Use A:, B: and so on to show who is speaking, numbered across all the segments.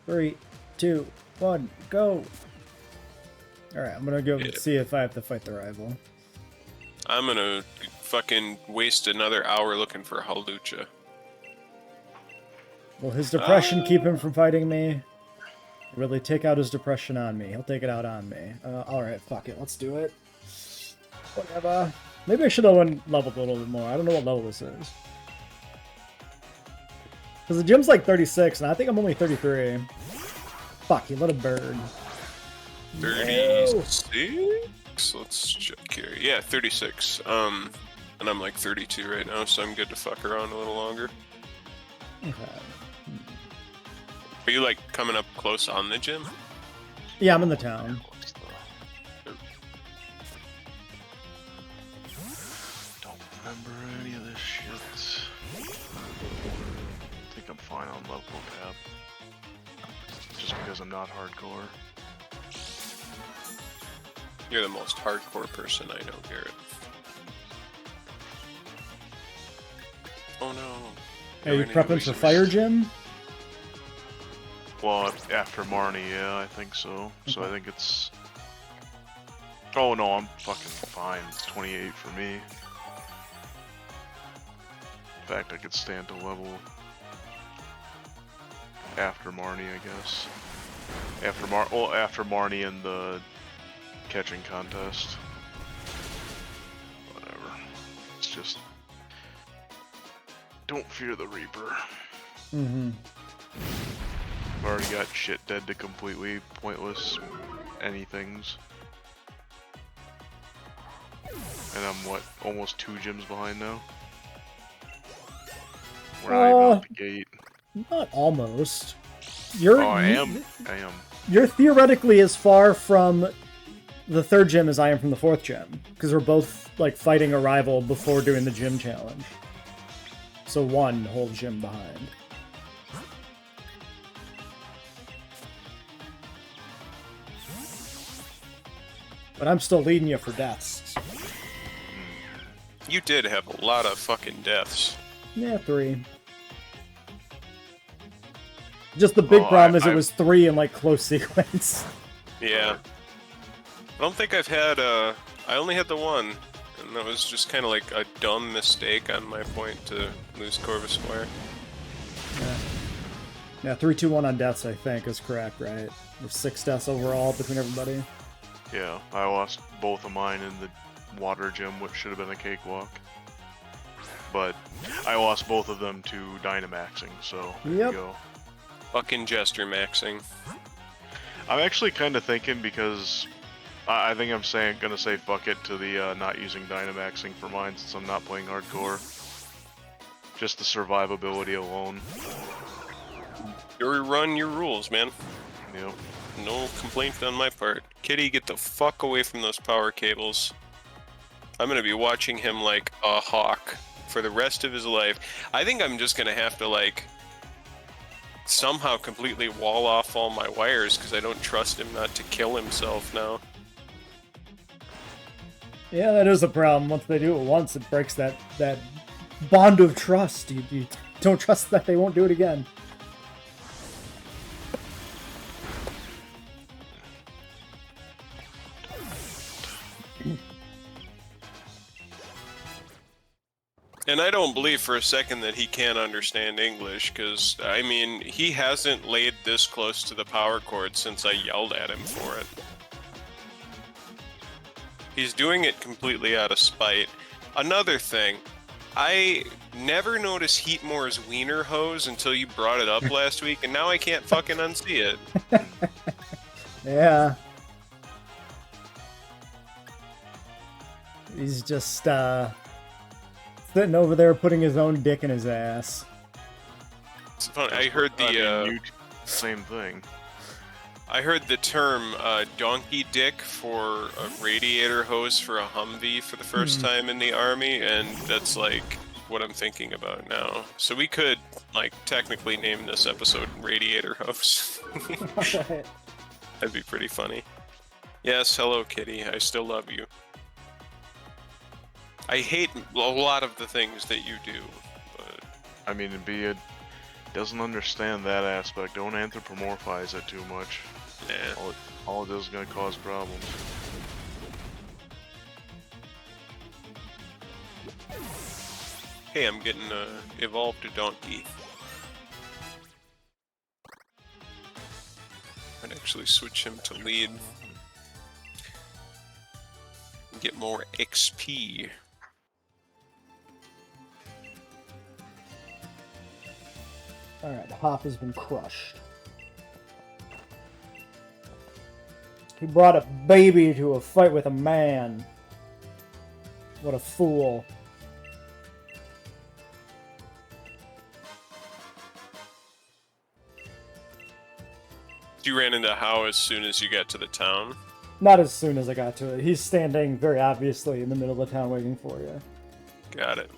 A: 3, 2, 1, go. Alright, I'm gonna go see if I have to fight the rival.
B: I'm gonna fucking waste another hour looking for Halucha.
A: Will his depression keep him from fighting me? Will he take out his depression on me? He'll take it out on me. Alright, fuck it. Let's do it. Whatever. Maybe I should have leveled a little bit more. I don't know what level this is. Because the gym's like 36, and I think I'm only 33. Fuck, he let a bird.
B: 36? Let's check here. Yeah, 36. And I'm like 32 right now, so I'm good to fuck around a little longer.
A: Okay.
B: Are you like coming up close on the gym?
A: Yeah, I'm in the town.
C: Don't remember any of this shit. I think I'm fine on level cap. Just because I'm not hardcore.
B: You're the most hardcore person I know, Garrett. Oh no.
A: Are you prepping for fire gym?
C: Well, after Marnie, yeah, I think so. So I think it's... Oh no, I'm fucking fine. It's 28 for me. In fact, I could stand to level after Marnie, I guess. After Marnie and the catching contest. Whatever. It's just... Don't fear the Reaper.
A: Mm-hmm.
C: I've already got shit dead to completely pointless anythings. And I'm, what, almost 2 gyms behind now? We're not even out the gate.
A: Not almost. You're,
C: I am.
A: You're theoretically as far from the 3rd gym as I am from the 4th gym. Because we're both, like, fighting a rival before doing the gym challenge. So 1 whole gym behind. But I'm still leading you for deaths.
B: You did have a lot of fucking deaths.
A: Yeah, 3. Just the big problem is it was 3 in, like, close sequence.
B: Yeah. I don't think I've had, I only had the 1. And that was just kind of like a dumb mistake on my point to lose Corvus Squire.
A: Yeah, 3, 2, 1 on deaths, I think, is correct, right? There's 6 deaths overall between everybody.
C: Yeah, I lost both of mine in the water gym, which should have been a cakewalk. But I lost both of them to Dynamaxing, so there you go.
B: Fucking Jester maxing.
C: I'm actually kind of thinking, because I think I'm gonna say fuck it to the not using Dynamaxing for mine since I'm not playing hardcore. Just the survivability alone.
B: You run your rules, man.
C: Yep.
B: No complaint on my part. Kitty, get the fuck away from those power cables. I'm gonna be watching him like a hawk for the rest of his life. I think I'm just gonna have to, like, somehow completely wall off all my wires because I don't trust him not to kill himself now.
A: Yeah, that is a problem. Once they do it once, it breaks that bond of trust. You don't trust that they won't do it again.
B: And I don't believe for a second that he can't understand English, because, I mean, he hasn't laid this close to the power cord since I yelled at him for it. He's doing it completely out of spite. Another thing, I never noticed Heatmore's wiener hose until you brought it up last week, and now I can't fucking unsee it.
A: Yeah. He's just, sitting over there putting his own dick in his ass.
B: It's funny, I heard the,
C: same thing.
B: I heard the term donkey dick for a radiator hose for a Humvee for the first time in the army, and that's like what I'm thinking about now. So we could, like, technically name this episode Radiator Hose. That'd be pretty funny. Yes, hello Kitty, I still love you. I hate a lot of the things that you do, but...
C: I mean, Doesn't understand that aspect. Don't anthropomorphize it too much.
B: Yeah.
C: All it does is gonna cause problems.
B: Hey, I'm getting evolved to donkey. I'd actually switch him to lead. Get more XP.
A: Alright, Hop has been crushed. He brought a baby to a fight with a man. What a fool.
B: You ran into How as soon as you got to the town?
A: Not as soon as I got to it. He's standing very obviously in the middle of the town waiting for you.
B: Got it.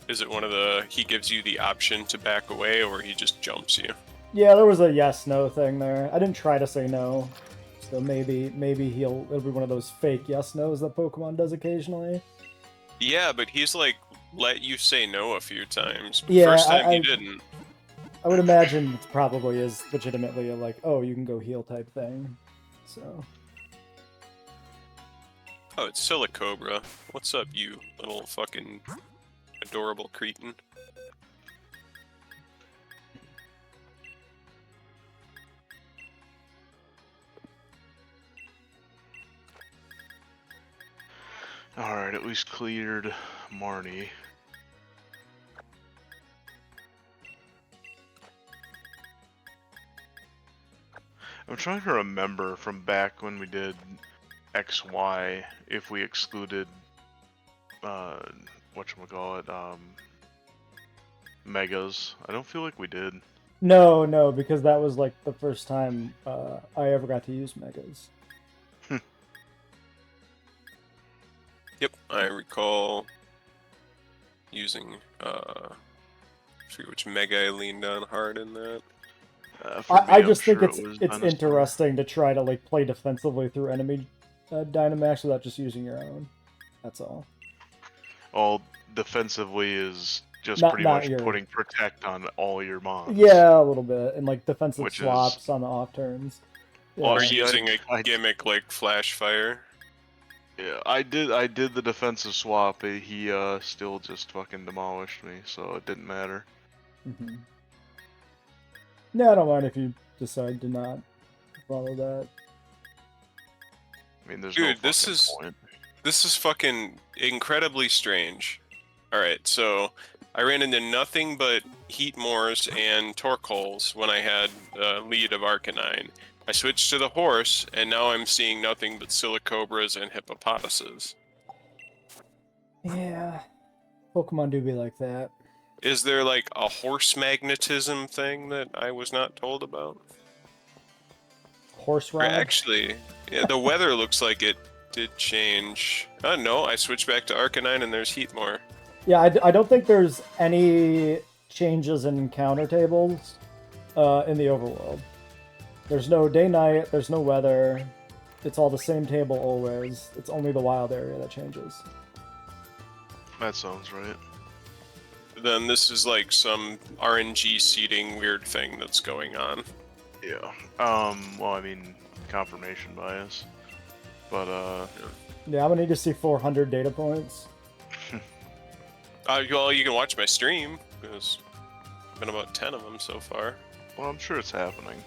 B: Is it one of the, he gives you the option to back away, or he just jumps you?
A: Yeah, there was a yes/no thing there. I didn't try to say no, so maybe it'll be one of those fake yes/nos that Pokemon does occasionally.
B: Yeah, but he's like let you say no a few times.
A: Yeah,
B: First time he didn't.
A: I would imagine it probably is legitimately a, like, oh, you can go heal type thing. So.
B: Oh, it's Silicobra. What's up, you little fucking adorable cretin?
C: Alright, at least cleared Marnie. I'm trying to remember from back when we did XY if we excluded whatchamacallit, megas. I don't feel like we did.
A: No, because that was like the first time I ever got to use Megas.
B: Yep, I recall using I forget which mega I leaned on hard in that.
A: I just think it's interesting to try to like play defensively through enemy Dynamax without just using your own. That's all.
C: All defensively is just
A: Not
C: pretty much
A: your...
C: putting protect on all your mons.
A: Yeah, a little bit, and like defensive
C: Which
A: swaps on the off turns.
C: Yeah.
B: Or using a gimmick like Flash Fire.
C: Yeah, I did the defensive swap. He still just fucking demolished me, so it didn't matter.
A: Mm-hmm. Yeah, I don't mind if you decide to not follow that.
C: I mean, there's
B: Dude,
C: no fucking point.
B: This is fucking incredibly strange. Alright, so I ran into nothing but Heatmores and Torkoals when I had lead of Arcanine. I switched to the horse, and now I'm seeing nothing but Silicobras and Hippopotases.
A: Yeah, Pokemon do be like that.
B: Is there like a horse magnetism thing that I was not told about?
A: Horse ride?
B: Actually, yeah, the weather looks like it did change. Oh no, I switched back to Arcanine and there's Heatmore.
A: Yeah, I don't think there's any changes in encounter tables in the overworld. There's no day-night, there's no weather. It's all the same table always. It's only the wild area that changes.
C: That sounds right.
B: Then this is like some RNG seeding weird thing that's going on.
C: Yeah. Well, I mean, confirmation bias. But,
A: Yeah, I'm gonna need to see 400 data points.
B: Well, you can watch my stream, because there's been about 10 of them so far.
C: well, I'm sure it's happening.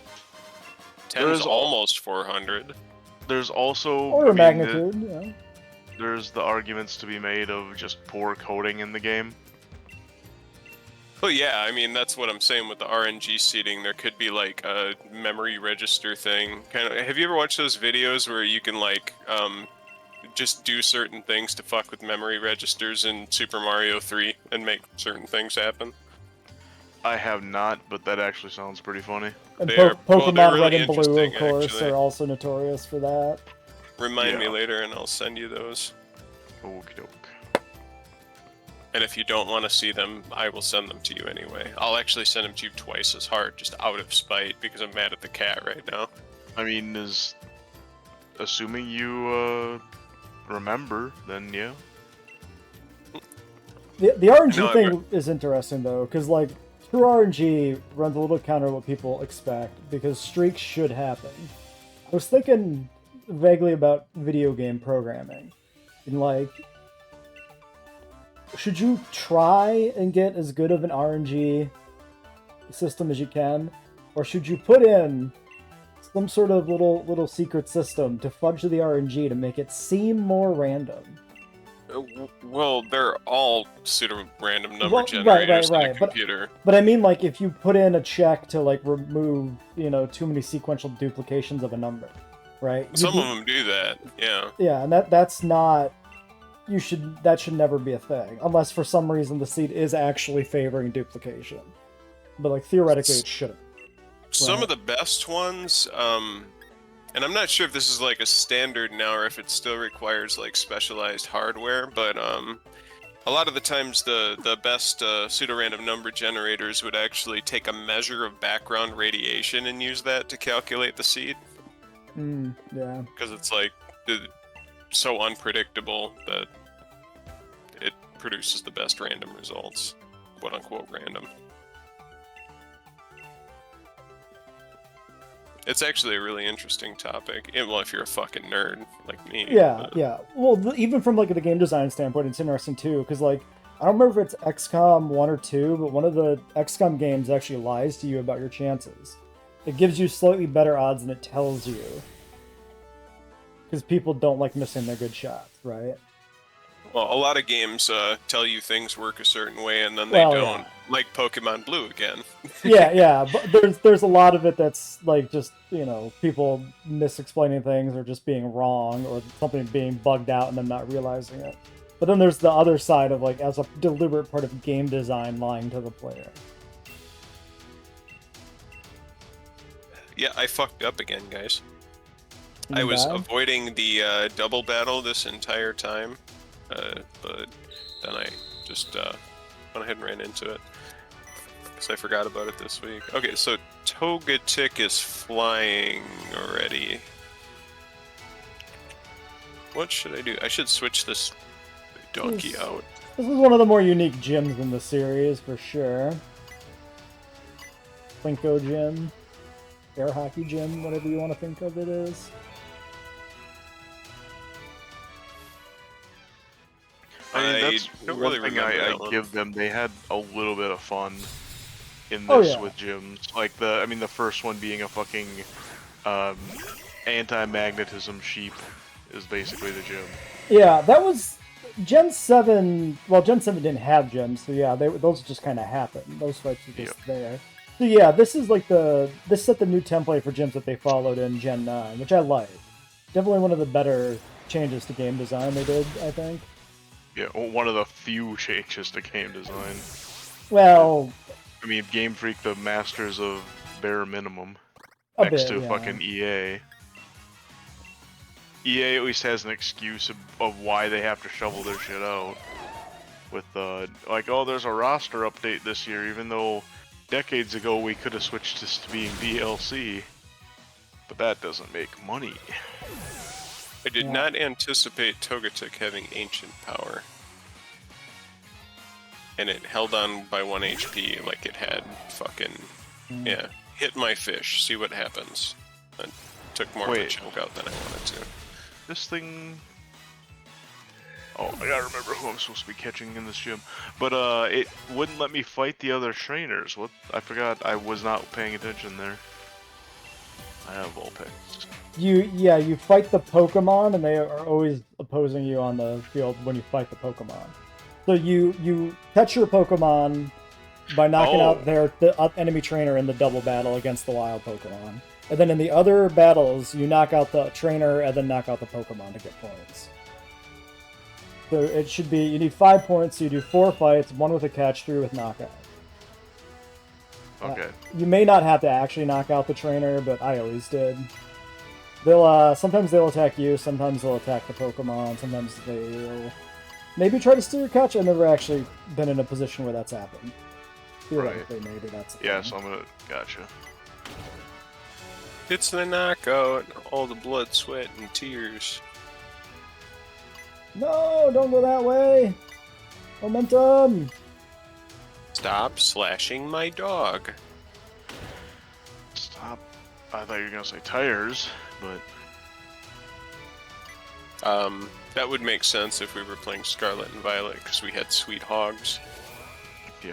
B: 10 is almost 400.
C: There's also...
A: Order magnitude, yeah.
C: There's the arguments to be made of just poor coding in the game.
B: Well, yeah, I mean, that's what I'm saying with the RNG seeding. There could be, like, a memory register thing. Have you ever watched those videos where you can, like, just do certain things to fuck with memory registers in Super Mario 3 and make certain things happen?
C: I have not, but that actually sounds pretty funny.
A: And
B: they're
A: Pokemon
B: really
A: Red and Blue, of course,
B: actually.
A: are also notorious for that.
B: Remind me later and I'll send you those.
C: Okie doke.
B: And if you don't want to see them, I will send them to you anyway. I'll actually send them to you twice as hard, just out of spite, because I'm mad at the cat right now.
C: I mean, assuming you, remember, then yeah.
A: The RNG
B: No,
A: thing is interesting though, because like true RNG runs a little counter what people expect because streaks should happen. I was thinking vaguely about video game programming, and like, should you try and get as good of an RNG system as you can, or should you put in some sort of little secret system to fudge the RNG to make it seem more random?
B: Well, they're all pseudo-random number generators in a computer.
A: But I mean, like, if you put in a check to, like, remove, too many sequential duplications of a number, right?
B: Some of them do that, yeah.
A: Yeah, and that's not... That should never be a thing, unless for some reason the seed is actually favoring duplication. But, like, theoretically it shouldn't.
B: Some of the best ones, and I'm not sure if this is like a standard now or if it still requires like specialized hardware, but a lot of the times the best pseudo-random number generators would actually take a measure of background radiation and use that to calculate the seed.
A: Yeah.
B: Because it's like so unpredictable that it produces the best random results, quote unquote random. It's actually a really interesting topic. Well, if you're a fucking nerd like me.
A: Yeah, yeah. Well, even from like the game design standpoint, it's interesting too, because like I don't remember if it's XCOM 1 or 2, but one of the XCOM games actually lies to you about your chances. It gives you slightly better odds than it tells you, because people don't like missing their good shots, right?
B: Well, a lot of games tell you things work a certain way and then they don't.
A: Yeah.
B: Like Pokemon Blue again.
A: yeah, but there's a lot of it that's like just, people misexplaining things or just being wrong or something being bugged out and them not realizing it. But then there's the other side of like as a deliberate part of game design lying to the player.
B: Yeah, I fucked up again, guys. I was avoiding the double battle this entire time, but then I just went ahead and ran into it. Because I forgot about it this week. Okay, so Togetic is flying already. What should I do? I should switch this donkey out.
A: This is one of the more unique gyms in the series, for sure. Plinko gym. Air hockey gym, whatever you want to think of it as.
C: That's
B: don't
C: one
B: really
C: thing
B: remember
C: I
B: that one.
C: give them. They had a little bit of fun in this
A: yeah.
C: with gyms. Like the first one being a fucking anti-magnetism sheep is basically the gym.
A: Yeah, that was Gen 7. Well, Gen 7 didn't have gyms, so yeah, those just kind of happened. Those fights were just there. So yeah, this is like this set the new template for gyms that they followed in Gen 9, which I like. Definitely one of the better changes to game design they did, I think.
C: Yeah, one of the few changes to game design.
A: Well,
C: I mean, Game Freak, the masters of bare minimum,
A: a
C: next
A: bit,
C: to
A: yeah.
C: fucking EA. EA at least has an excuse of why they have to shovel their shit out. With like, oh, there's a roster update this year, even though decades ago we could have switched this to being DLC. But that doesn't make money.
B: I did not anticipate Togetic having ancient power. And it held on by 1 HP like it had fucking... Yeah, hit my fish, see what happens. That took more of a chunk out than I wanted to.
C: This thing... Oh, I gotta remember who I'm supposed to be catching in this gym. But it wouldn't let me fight the other trainers. What? I forgot, I was not paying attention there. I have Vulpix.
A: You fight the Pokemon, and they are always opposing you on the field when you fight the Pokemon. So you catch your Pokemon by knocking out the enemy trainer in the double battle against the wild Pokemon. And then in the other battles, you knock out the trainer and then knock out the Pokemon to get points. So it should be, you need 5 points, so you do 4 fights, 1 with a catch, 3 with knockout.
C: Okay.
A: You may not have to actually knock out the trainer, but I always did. They'll sometimes they'll attack you, sometimes they'll attack the Pokemon, sometimes they'll maybe try to steal your catch. I've never actually been in a position where that's happened. Theoretically, maybe that's the
C: Yeah,
A: thing.
C: so I'm gonna... Gotcha.
B: It's the knockout, all the blood, sweat, and tears.
A: No, don't go that way! Momentum!
B: Stop slashing my dog.
C: Stop. I thought you were gonna say tires, but
B: That would make sense if we were playing Scarlet and Violet, because we had sweet hogs.
C: yeah.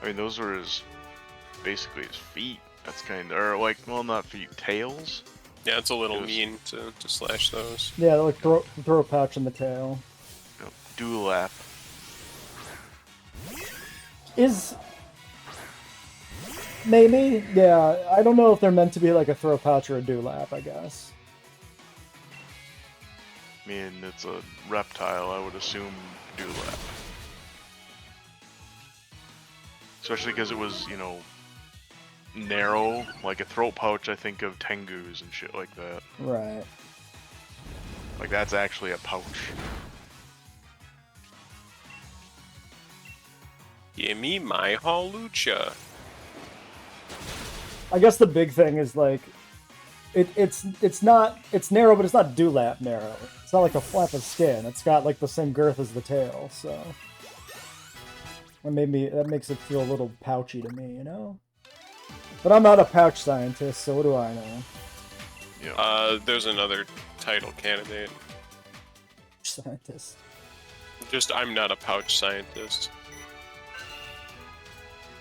C: I mean, those are basically his feet. That's kind of, or like, well, not feet, tails.
B: Yeah, it's a little
C: It was-
B: mean to slash those.
A: Yeah, like throw a pouch in the tail.
C: You know, dewlap.
A: Is... Maybe? Yeah, I don't know if they're meant to be like a throw pouch or a dewlap, I guess.
C: I mean, it's a reptile. I would assume dewlap. Especially because it was, you know, narrow, like a throat pouch. I think of tengus and shit like that.
A: Right.
C: Like that's actually a pouch.
B: Give me my Hawlucha.
A: I guess the big thing is like, it's narrow, but it's not dewlap narrow. It's not like a flap of skin. It's got like the same girth as the tail, so that makes it feel a little pouchy to me, you know. But I'm not a pouch scientist, so what do I know?
C: Yeah.
B: There's another title candidate.
A: Scientist.
B: Just, I'm not a pouch scientist.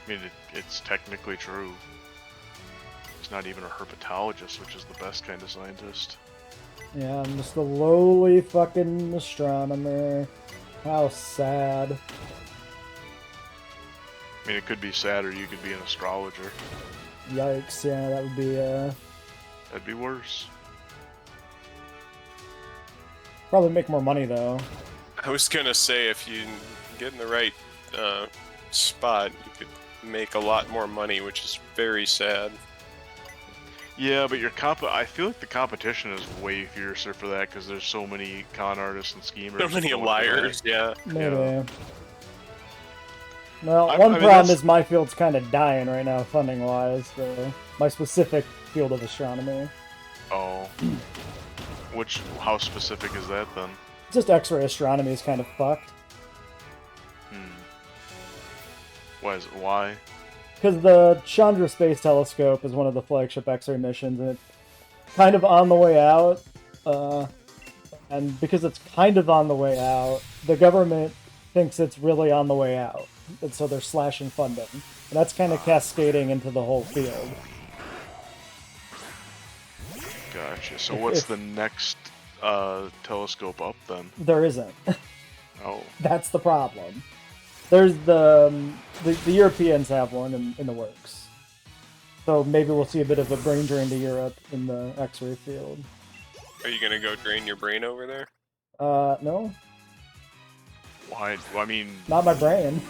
C: I mean, it's technically true. He's not even a herpetologist, which is the best kind of scientist.
A: Yeah, I'm just a lowly fucking astronomer. How sad.
C: I mean, it could be sad, or you could be an astrologer.
A: Yikes, yeah, that would be,
C: That'd be worse.
A: probably make more money, though.
B: I was gonna say, if you get in the right spot, you could make a lot more money, which is very sad.
C: Yeah, but I feel like the competition is way fiercer for that because there's so many con artists and schemers.
B: So many
C: going for
B: liars, yeah.
A: Maybe.
C: Yeah.
A: Well,
C: I
A: one
C: mean,
A: problem
C: that's-
A: is my field's kind of dying right now, funding-wise, so my specific field of astronomy.
C: Oh. How specific is that then?
A: Just X-ray astronomy is kind of fucked.
C: Why?
A: Because the Chandra Space Telescope is one of the flagship X-ray missions, and it's kind of on the way out. And because it's kind of on the way out, the government thinks it's really on the way out. And so they're slashing funding. And that's kind of cascading into the whole field.
C: Gotcha. So what's the next telescope up then?
A: There isn't.
C: Oh.
A: That's the problem. There's the Europeans have one in the works. So maybe we'll see a bit of a brain drain to Europe in the X-ray field.
B: Are you gonna go drain your brain over there?
A: No,
C: Why? Well, I mean,
A: not my brain.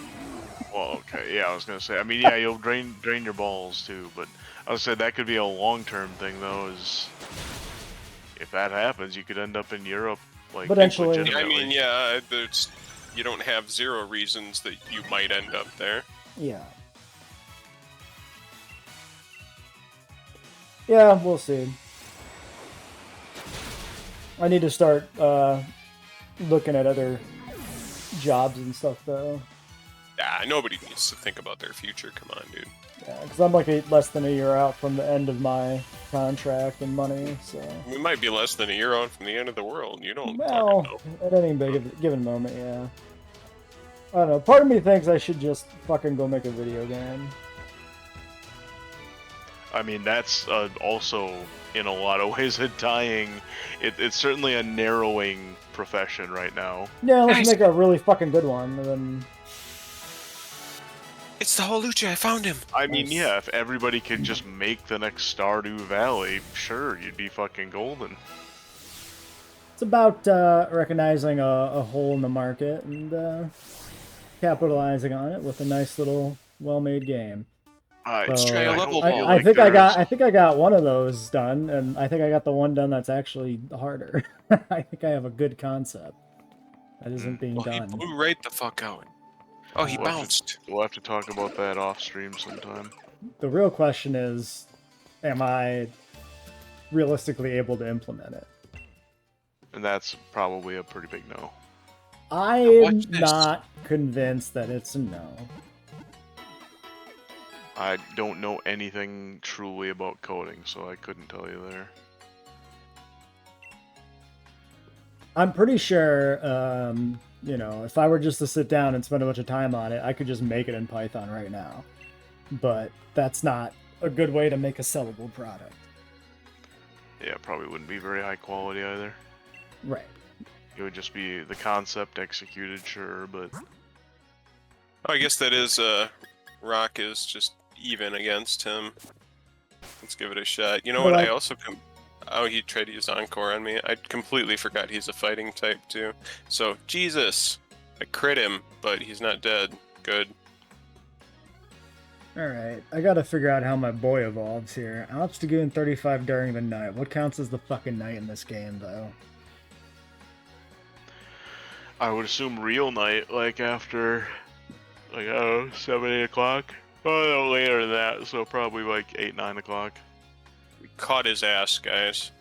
C: well, okay, yeah, I was gonna say. I mean, yeah, you'll drain your balls too, but I was saying that could be a long-term thing though. Is if that happens, you could end up in Europe, like
A: Potentially.
B: I
C: legitimately.
B: mean, yeah, you don't have zero reasons that you might end up there.
A: Yeah. Yeah, we'll see. I need to start looking at other jobs and stuff, though.
B: Ah, nobody needs to think about their future. Come on, dude.
A: Yeah, because I'm like less than a year out from the end of my contract and money, so...
B: We might be less than a year on from the end of the world. You don't
A: Well,
B: fucking know.
A: at any given moment, yeah. I don't know. Part of me thinks I should just fucking go make a video game.
C: I mean, that's also in a lot of ways a dying. It's certainly a narrowing profession right now.
A: Yeah, let's
B: Nice.
A: make a really fucking good one, and then...
B: It's the Hawlucha. I found him.
C: I mean,
A: Nice.
C: yeah, if everybody could just make the next Stardew Valley, sure, you'd be fucking golden.
A: It's about recognizing a hole in the market and capitalizing on it with a nice little well-made game.
C: Let's
A: So,
B: try a level ball.
A: I think I got one of those done, and I think I got the one done that's actually harder. I think I have a good concept that isn't being
B: Well, he
A: done.
B: blew right the fuck out. Oh, he
C: We'll have to-
B: bounced.
C: We'll have to talk about that off stream sometime.
A: The real question is, am I realistically able to implement it?
C: And that's probably a pretty big no.
A: I'm
B: this.
A: not convinced that it's a no.
C: I don't know anything truly about coding, so I couldn't tell you there.
A: I'm pretty sure, you know, if I were just to sit down and spend a bunch of time on it, I could just make it in Python right now. But that's not a good way to make a sellable product.
C: Yeah, probably wouldn't be very high quality either.
A: Right.
C: It would just be the concept executed, sure, but
B: Oh, I guess that is, Rock is just even against him. Let's give it a shot. You know
A: But
B: what, I
A: like-
B: also oh, he tried to use Encore on me. I completely forgot he's a fighting type, too. So, Jesus! I crit him, but he's not dead. Good.
A: Alright, I gotta figure out how my boy evolves here. Obstagoon 35 during the night. What counts as the fucking night in this game, though?
C: I would assume real night, like after, like, I don't know, 7, 8 o'clock? Oh, no, later than that, so probably like 8, 9 o'clock.
B: We caught his ass, guys.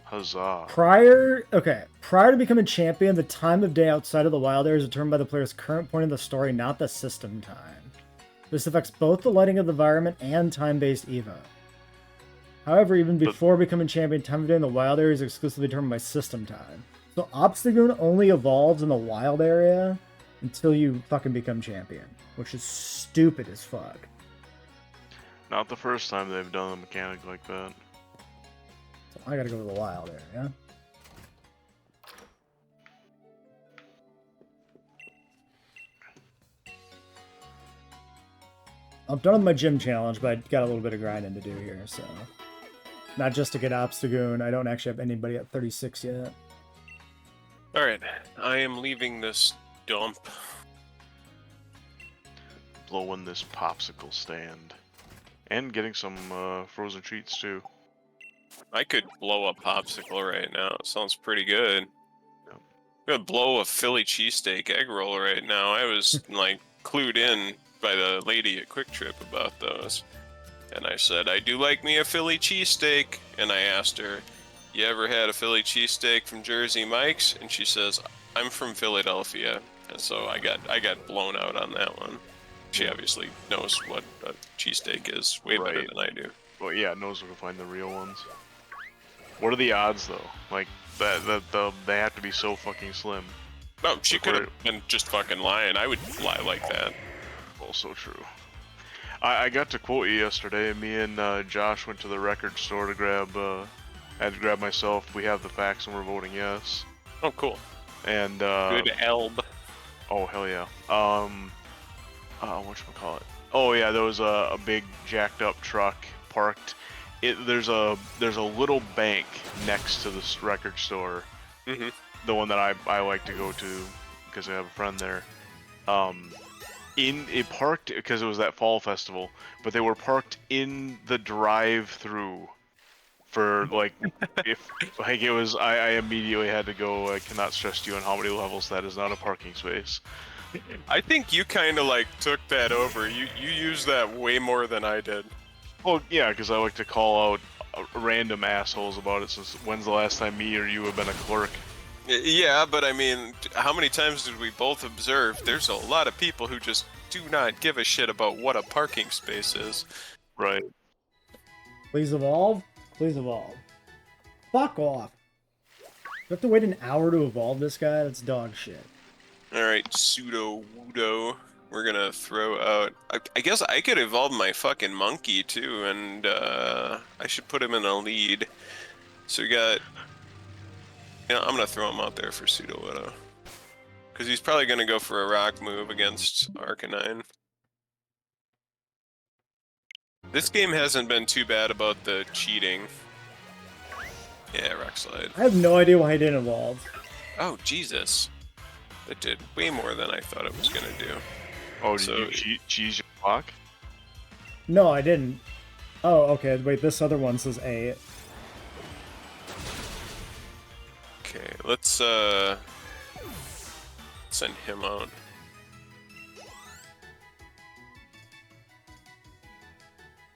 C: Huzzah.
A: Prior to becoming champion, the time of day outside of the wild area is determined by the player's current point in the story, not the system time. This affects both the lighting of the environment and time-based Evo. However, even before becoming champion, time of day in the wild area is exclusively determined by system time. So Obstagoon only evolves in the wild area until you fucking become champion, which is stupid as fuck.
C: Not the first time they've done a mechanic like that.
A: So I gotta go to the wild area. I'm done with my gym challenge, but I got a little bit of grinding to do here, so... Not just to get Obstagoon, I don't actually have anybody at 36 yet.
B: Alright, I am leaving this dump.
C: Blowing this popsicle stand. And getting some frozen treats too.
B: I could blow a popsicle right now. It sounds pretty good. I'm gonna blow a Philly cheesesteak egg roll right now. I was like clued in by the lady at Quick Trip about those. And I said, I do like me a Philly cheesesteak. And I asked her, you ever had a Philly cheesesteak from Jersey Mike's? And she says, I'm from Philadelphia. And so I got blown out on that one. She obviously knows what a cheesesteak is way better
C: Right.
B: than I do.
C: Well, yeah, knows where to find the real ones. What are the odds though? Like they have to be so fucking slim.
B: Oh, she could have been just fucking lying. I would lie like that.
C: Also true. I got to quote you yesterday. Me and Josh went to the record store to grab. I had to grab myself. We have the facts and we're voting yes.
B: Oh, cool.
C: And
B: Good elb.
C: oh hell yeah. Whatchamacallit? Oh yeah, there was a big jacked up truck parked. There's a little bank next to this record store.
B: Mm-hmm.
C: The one that I like to go to because I have a friend there. It parked because it was that fall festival, but they were parked in the drive-through for like if like it was. I immediately had to go. I cannot stress to you on how many levels that is not a parking space.
B: I think you kind of like took that over. You used that way more than I did.
C: Well, yeah, because I like to call out random assholes about it. Since when's the last time me or you have been a clerk?
B: Yeah, but I mean, how many times did we both observe? There's a lot of people who just do not give a shit about what a parking space is.
C: Right.
A: Please evolve? Please evolve. Fuck off. You have to wait an hour to evolve this guy? That's dog shit.
B: Alright, Pseudo Wudo. We're gonna throw out... I guess I could evolve my fucking monkey, too, and I should put him in a lead. So we got... You know, I'm gonna throw him out there for Pseudo Widow. Because he's probably gonna go for a rock move against Arcanine. This game hasn't been too bad about the cheating. Yeah, Rock Slide.
A: I have no idea why he didn't evolve.
B: Oh, Jesus. It did way more than I thought it was gonna do.
C: Oh, did
B: So-
C: you cheese your clock?
A: No, I didn't. Oh, okay. Wait, this other one says 8.
B: Okay, let's send him out.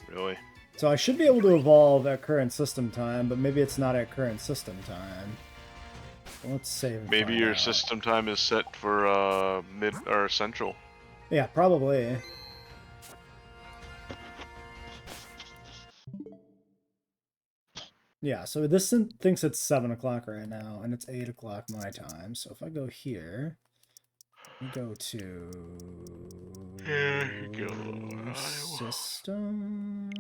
C: Really?
A: So I should be able to evolve at current system time, but maybe it's not at current system time. Let's save. And
C: Maybe
A: find
C: your
A: out.
C: system time is set for mid or central.
A: Yeah, probably. Yeah, so this thinks it's 7 o'clock right now, and it's 8 o'clock my time. So if I go here, we go to
C: Here you go.
A: system,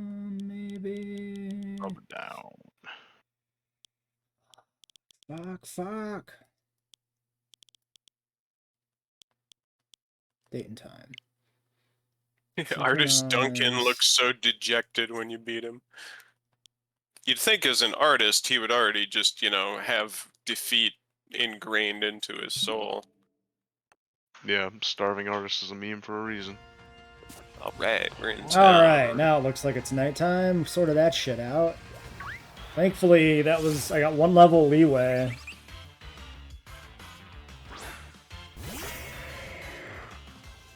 A: maybe.
C: Up down.
A: Fuck. Date and time.
B: Artist Duncan
A: Synchronize.
B: looks so dejected when you beat him. You'd think as an artist he would already just, have defeat ingrained into his soul.
C: Yeah, starving artist is a meme for a reason.
B: Alright, we're in town.
A: Alright, now it looks like it's nighttime. Sorted that shit out. Thankfully, I got 1 level leeway.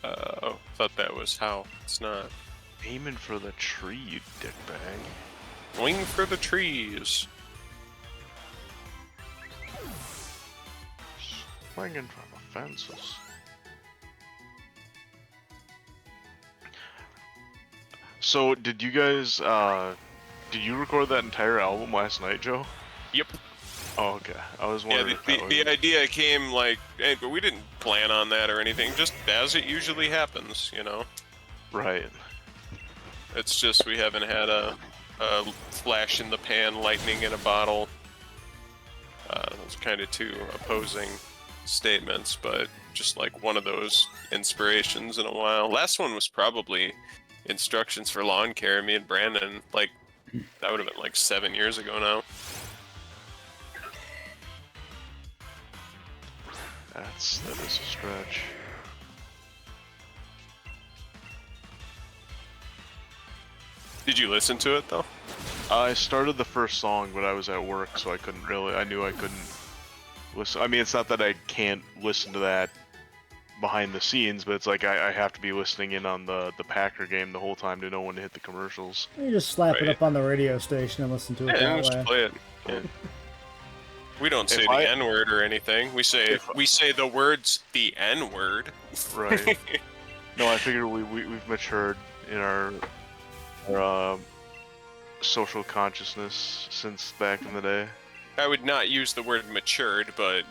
B: Oh, thought that was how. It's not.
C: Aiming for the tree, you dickbag.
B: Wing for the trees.
C: Swinging from the fences. So, did you guys, did you record that entire album last night, Joe?
B: Yep.
C: Oh, okay. I was
B: Yeah,
C: wondering
B: the idea came but we didn't plan on that or anything, just as it usually happens,
C: Right.
B: It's just we haven't had a flash in the pan, lightning in a bottle. Those kind of two opposing statements, but just like one of those inspirations in a while. Last one was probably instructions for lawn care. Me and Brandon, that would have been 7 years ago now.
C: That is a stretch.
B: Did you listen to it though?
C: I started the first song, but I was at work, so I couldn't really. I knew I couldn't listen. I mean, it's not that I can't listen to that behind the scenes, but it's like I have to be listening in on the Packer game the whole time to know when to hit the commercials.
A: You just slap it
B: Right.
A: up on the radio station and listen to it
B: Yeah,
A: that
B: just
A: way.
B: play it. Yeah. We don't say the N-word or anything. We say the words the N-word.
C: Right. No, I figure we've matured in our social consciousness since back in the day.
B: I would not use the word matured, but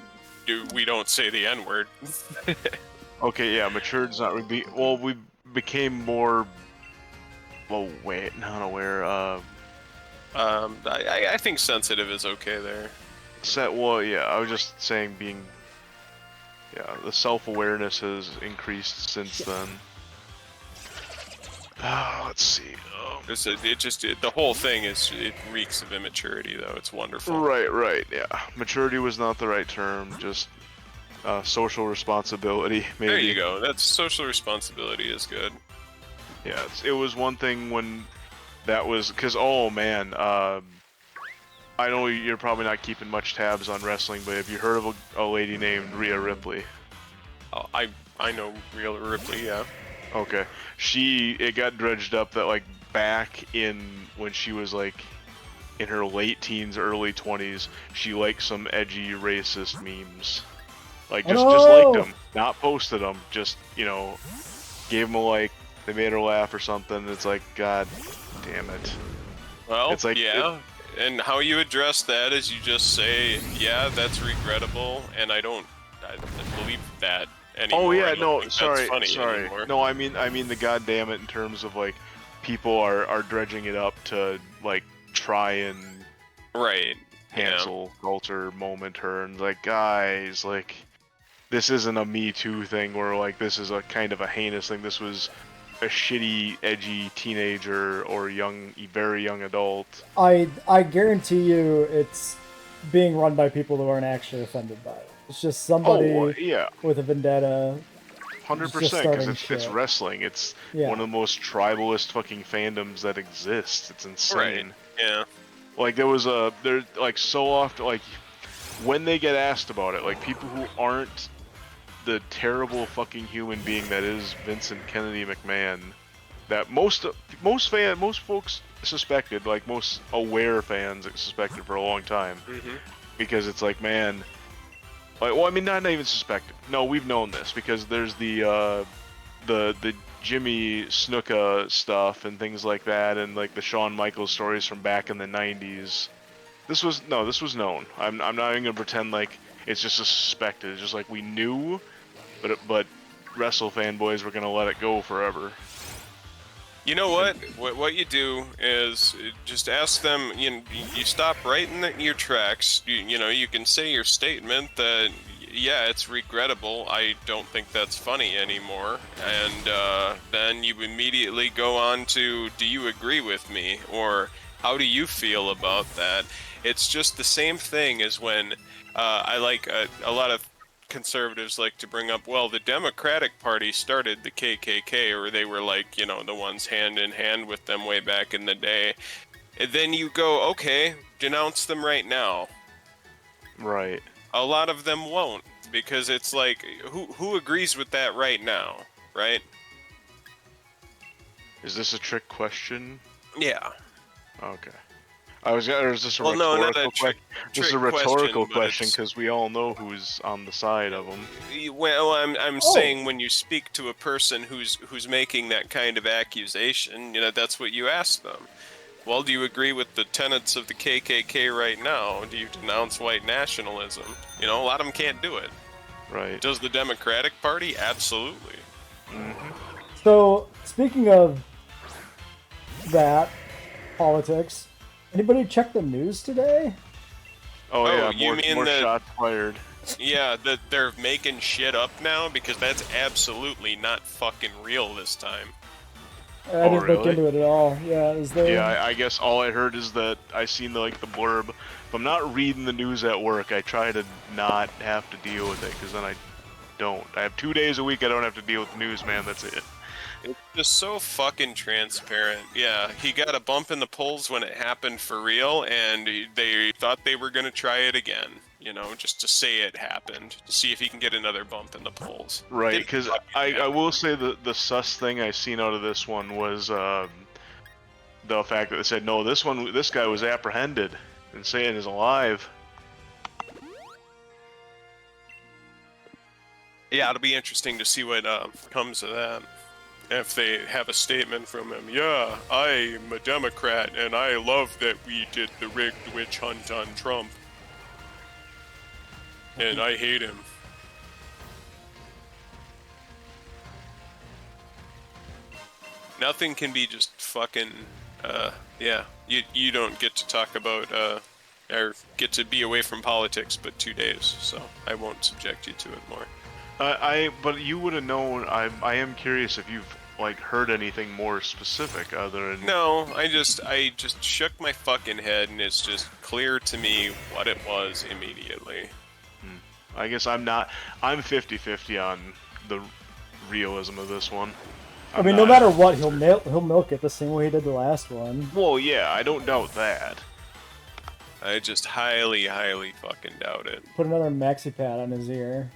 B: we don't say the N-word.
C: Okay, yeah, matured's not really. Well, we became more. Well, wait, not aware.
B: I think sensitive is okay there.
C: Well, yeah, I was just saying being. Yeah, the self-awareness has increased since then. Let's see.
B: The whole thing it reeks of immaturity, though. It's wonderful.
C: Right, yeah. Maturity was not the right term. Just social responsibility. Maybe.
B: There you go. That's social responsibility is good.
C: Yeah, it was one thing when that was because man, I know you're probably not keeping much tabs on wrestling, but have you heard of a lady named Rhea Ripley?
B: Oh, I know Rhea Ripley, yeah.
C: Okay, it got dredged up that back in when she was in her late teens, early 20s, she liked some edgy racist memes. Just liked them, not posted them, just gave them a like. They made her laugh or something. It's like, God damn it.
B: Well,
C: it's
B: yeah. And how you address that is you just say, yeah, that's regrettable, and I believe that anymore.
C: Oh yeah, no,
B: sorry.
C: Anymore. No, I mean the goddamn it in terms of people are dredging it up to try and cancel culture moment her and guys, this isn't a Me Too thing where this is a kind of a heinous thing. This was a shitty, edgy teenager or very young adult.
A: I guarantee you it's being run by people who aren't actually offended by it. It's just somebody with a vendetta.
C: 100%, because it's wrestling. It's one of the most tribalist fucking fandoms that exists. It's insane.
B: Right. Yeah.
C: There's so often, when they get asked about it, people who aren't the terrible fucking human being that is Vincent Kennedy McMahon, that most folks suspected, most aware fans suspected for a long time, because it's man, Like, well, I mean, not even suspected. No, we've known this because there's the Jimmy Snuka stuff and things like that, and like the Shawn Michaels stories from back in the '90s. This was known. I'm not even gonna pretend like it's just a suspected. It's just like we knew, but wrestle fanboys were gonna let it go forever.
B: You know what? What you do is just ask them. You stop right in your tracks. You can say your statement that yeah, it's regrettable. I don't think that's funny anymore. And then you immediately go on to, do you agree with me, or how do you feel about that? It's just the same thing as when I like a lot of conservatives like to bring up, well, the Democratic Party started the KKK, or they were like, the ones hand in hand with them way back in the day. And then you go, okay, denounce them right now.
C: Right.
B: A lot of them won't, because it's like, who agrees with that right now, right?
C: Is this a trick question?
B: Yeah.
C: Okay. Or is this a
B: Well, no, not a
C: rhetorical question? This is a
B: trick
C: rhetorical
B: question,
C: question
B: but
C: because we all know who's on the side of them.
B: Well, I'm saying when you speak to a person who's making that kind of accusation, that's what you ask them. Well, do you agree with the tenets of the KKK right now? Do you denounce white nationalism? A lot of them can't do it.
C: Right.
B: Does the Democratic Party? Absolutely.
C: Mm-hmm.
A: So, speaking of that, politics, anybody check the news today?
C: Oh yeah,
B: you mean
C: more
B: that,
C: shots fired.
B: Yeah, that they're making shit up now? Because that's absolutely not fucking real this time.
A: I didn't look
C: really?
A: into it at all. Yeah, is there?
C: Yeah, I guess all I heard is that I seen the blurb. If I'm not reading the news at work, I try to not have to deal with it, because then I don't. I have 2 days a week I don't have to deal with the news, man. That's it.
B: It's just so fucking transparent. Yeah, he got a bump in the polls when it happened for real, and they thought they were going to try it again, just to say it happened, to see if he can get another bump in the polls.
C: Right, because I will say the sus thing I seen out of this one was the fact that they said, no, this guy was apprehended and saying is alive.
B: Yeah, it'll be interesting to see what comes of that. If they have a statement from him, yeah, I'm a Democrat, and I love that we did the rigged witch hunt on Trump. And I hate him. Nothing can be just fucking, yeah. You don't get to talk about, or get to be away from politics but 2 days, so I won't subject you to it more.
C: But you would have known. I am curious if you've heard anything more specific other than.
B: No, I just shook my fucking head, and it's just clear to me what it was immediately.
C: I guess I'm 50-50 on the realism of this one.
A: I mean, no matter what, he'll milk it the same way he did the last one.
C: Well, yeah, I don't doubt that.
B: I just highly, highly fucking doubt it.
A: Put another maxi pad on his ear.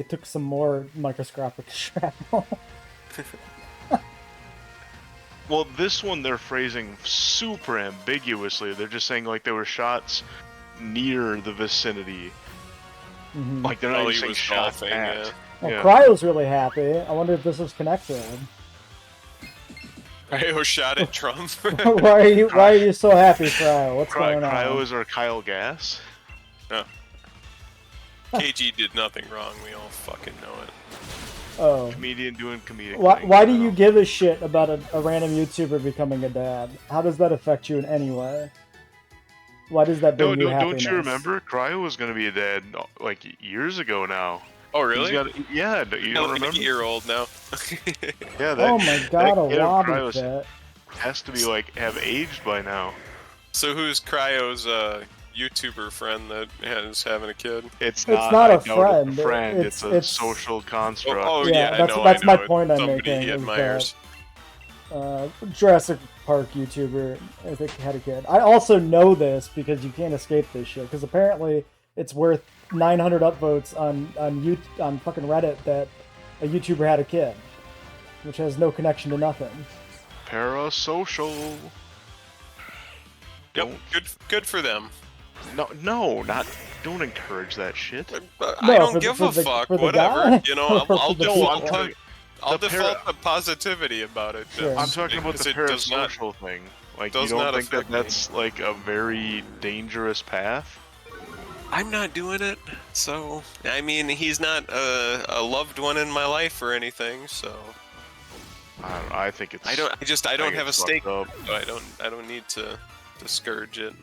A: Took some more microscopic shrapnel.
C: Well, this one they're phrasing super ambiguously. They're just saying there were shots near the vicinity.
A: Mm-hmm.
C: They're not even saying shots at.
B: Yeah.
A: Well, Cryo's really happy. I wonder if this was connected.
B: Cryo shot at Trump.
A: Why are you so happy, Cryo? What's going on?
C: Cryo is our Kyle Gass.
B: No. KG did nothing wrong. We all fucking know it.
A: Oh.
C: Comedian doing comedic things.
A: Why do you give a shit about a random YouTuber becoming a dad? How does that affect you in any way? Why does that bring you happiness?
C: Don't you remember? Cryo was going to be a dad years ago now.
B: Oh, really?
C: Yeah, you don't remember?
B: 8-year-old now.
C: Yeah,
A: oh my god, a lobby fit.
C: Has to be have aged by now.
B: So who's Cryo's YouTuber friend that is having a kid?
A: It's not a friend.
C: It's a social construct.
B: Oh
A: yeah,
B: I know.
A: That's my point I'm
B: Somebody
A: making.
B: he admires.
A: Jurassic Park YouTuber, I think, had a kid. I also know this because you can't escape this shit. Because apparently it's worth 900 upvotes on fucking Reddit that a YouTuber had a kid, which has no connection to nothing.
C: Parasocial.
B: Yep, good for them.
C: No, not don't encourage that shit.
B: But
A: No,
B: I don't
A: for
B: give
A: the-
B: a
A: for the-
B: fuck.
A: for the
B: Whatever.
A: guy?
B: You know,
A: Or
B: I'll,
A: for
B: I'll
A: the
B: default
C: people?
B: to I'll
C: The
B: default to positivity about it.
A: Sure.
C: I'm talking about the
B: because it does not
C: parasocial thing. Like, you
B: does
C: don't
B: not
C: think that
B: affect me.
C: that's like a very dangerous path?
B: I'm not doing it, so I mean, he's not a loved one in my life or anything, so
C: I think it's.
B: I don't
C: think
B: have a
C: it's
B: stake.
C: fucked up.
B: So I don't need to discourage it.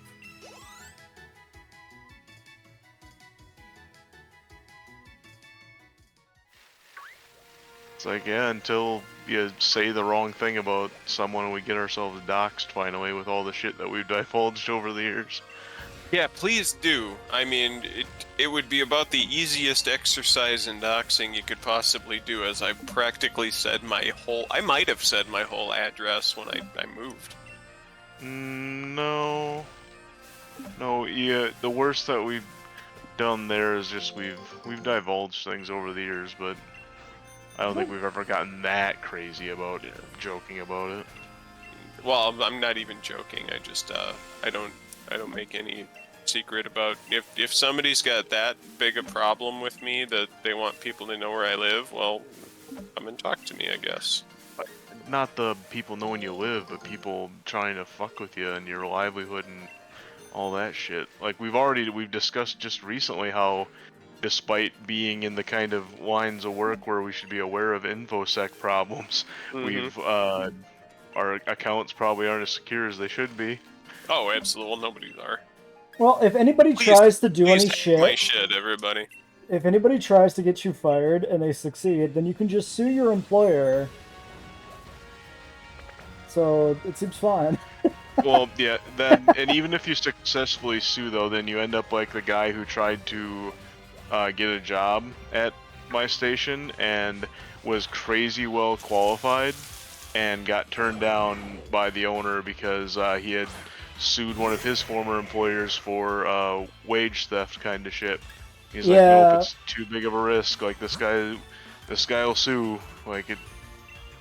C: It's like, yeah, until you say the wrong thing about someone and we get ourselves doxxed finally with all the shit that we've divulged over the years.
B: Yeah, please do. I mean, it would be about the easiest exercise in doxing you could possibly do, as I practically said I might have said my whole address when I moved.
C: No. No, yeah, the worst that we've done there is just we've divulged things over the years, but I don't think we've ever gotten that crazy about joking about it.
B: Well, I'm not even joking. I just I don't make any secret about if somebody's got that big a problem with me that they want people to know where I live. Well, come and talk to me, I guess.
C: Not the people knowing you live, but people trying to fuck with you and your livelihood and all that shit. Like we've discussed just recently how, despite being in the kind of lines of work where we should be aware of infosec problems, we've our accounts probably aren't as secure as they should be.
B: Oh, absolutely. Well, nobody's are.
A: Well, if anybody
B: Please-
A: tries to do
B: Please
A: any
B: take my
A: shit,
B: shit, everybody.
A: if anybody tries to get you fired and they succeed, then you can just sue your employer. So it seems fine.
C: Well, yeah, then, and even if you successfully sue, though, then you end up like the guy who tried to get a job at my station and was crazy well qualified and got turned down by the owner because he had sued one of his former employers for wage theft kind of shit. He's like, nope, it's too big of a risk. Like, this guy will sue. Like, it.